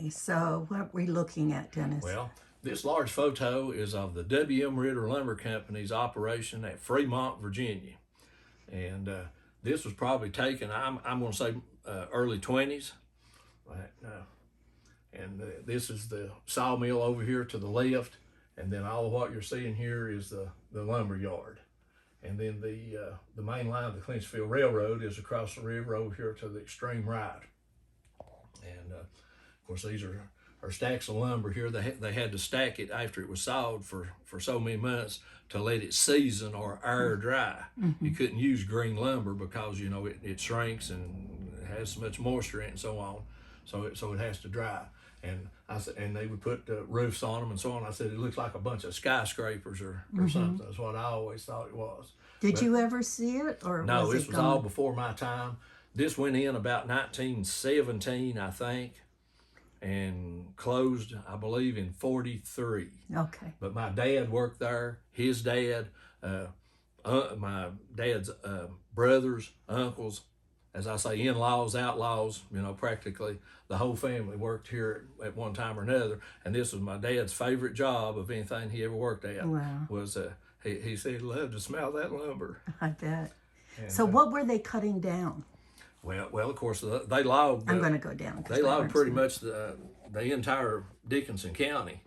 Okay, so what are we looking at, Dennis? Well, this large photo is of the W.M. Ritter Lumber Company's operation at Fremont, Virginia. And this was probably taken, I'm going to say early 20s. Right, and this is the sawmill over here to the left. And then all of what you're seeing here is the lumber yard. And then the main line of the Clinchfield Railroad is across the river over here to the extreme right. And of course, these are stacks of lumber here. They had to stack it after it was sawed for so many months to let it season or air dry. You couldn't use green lumber because, you know, it shrinks and it has so much moisture in it and so on. So it has to dry. And I said, and they would put roofs on them and so on. I said, it looks like a bunch of skyscrapers or something. That's what I always thought it was. Did you ever see it, or no? Was This was all before my time. This went in about 1917, I think, and closed, I believe, in 43. Okay. But my dad worked there. His dad, my dad's brothers, uncles, as I say, in-laws, outlaws, you know, practically the whole family worked here at one time or another. And this was my dad's favorite job of anything he ever worked at. Wow. Was he said he loved to smell that lumber. I bet. And, so what were they cutting down? Well, of course, they logged. I'm going to go down. They logged pretty much the entire Dickinson County.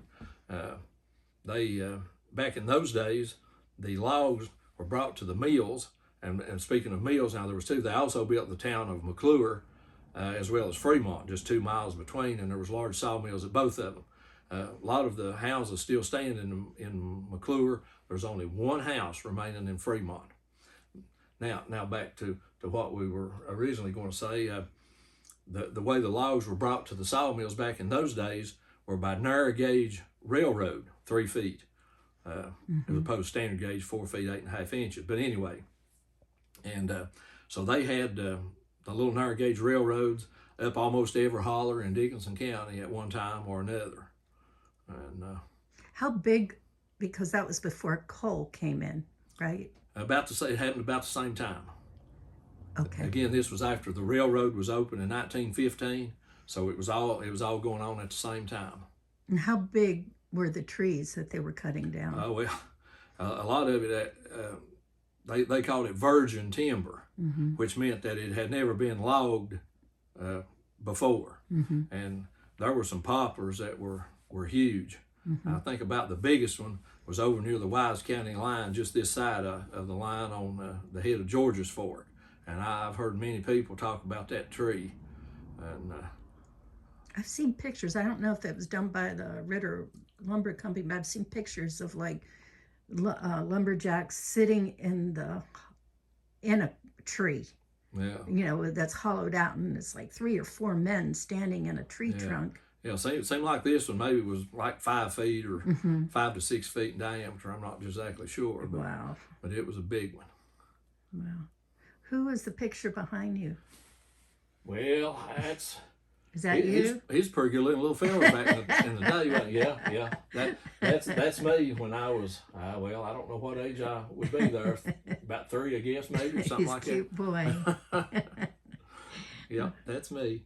They back in those days, the logs were brought to the mills. And speaking of mills, now there was two. They also built the town of McClure, as well as Fremont, just 2 miles between, and there was large sawmills at both of them. A lot of the houses still stand in McClure. There's only one house remaining in Fremont. Now back to what we were originally going to say. The way the logs were brought to the sawmills back in those days were by narrow gauge railroad, 3 feet, as opposed to standard gauge, 4 feet, 8.5 inches. But anyway. And so they had the little narrow gauge railroads up almost every holler in Dickinson County at one time or another. And how big? Because that was before coal came in, right? About to say it happened about the same time. Okay. Again, this was after the railroad was opened in 1915, so it was all going on at the same time. And how big were the trees that they were cutting down? Oh well, a lot of it. They called it virgin timber, which meant that it had never been logged before. And there were some poplars that were huge. I think about the biggest one was over near the Wise County line, just this side of the line on the head of George's Fork. And I've heard many people talk about that tree. And I've seen pictures. I don't know if that was done by the Ritter Lumber Company, but I've seen pictures of like lumberjacks sitting in a tree. Yeah. You know, that's hollowed out, and it's like 3 or 4 men standing in a tree trunk. Yeah, it seemed like this one maybe was like 5 feet or 5 to 6 feet in diameter. I'm not exactly sure. But, wow. But it was a big one. Wow. Who is the picture behind you? Well, Is that you? He's a pretty good little fella back in the day. Yeah. That's me when I was, well, I don't know what age I would be there. About 3, I guess, maybe, or something He's like cute that. Boy. Yeah, that's me.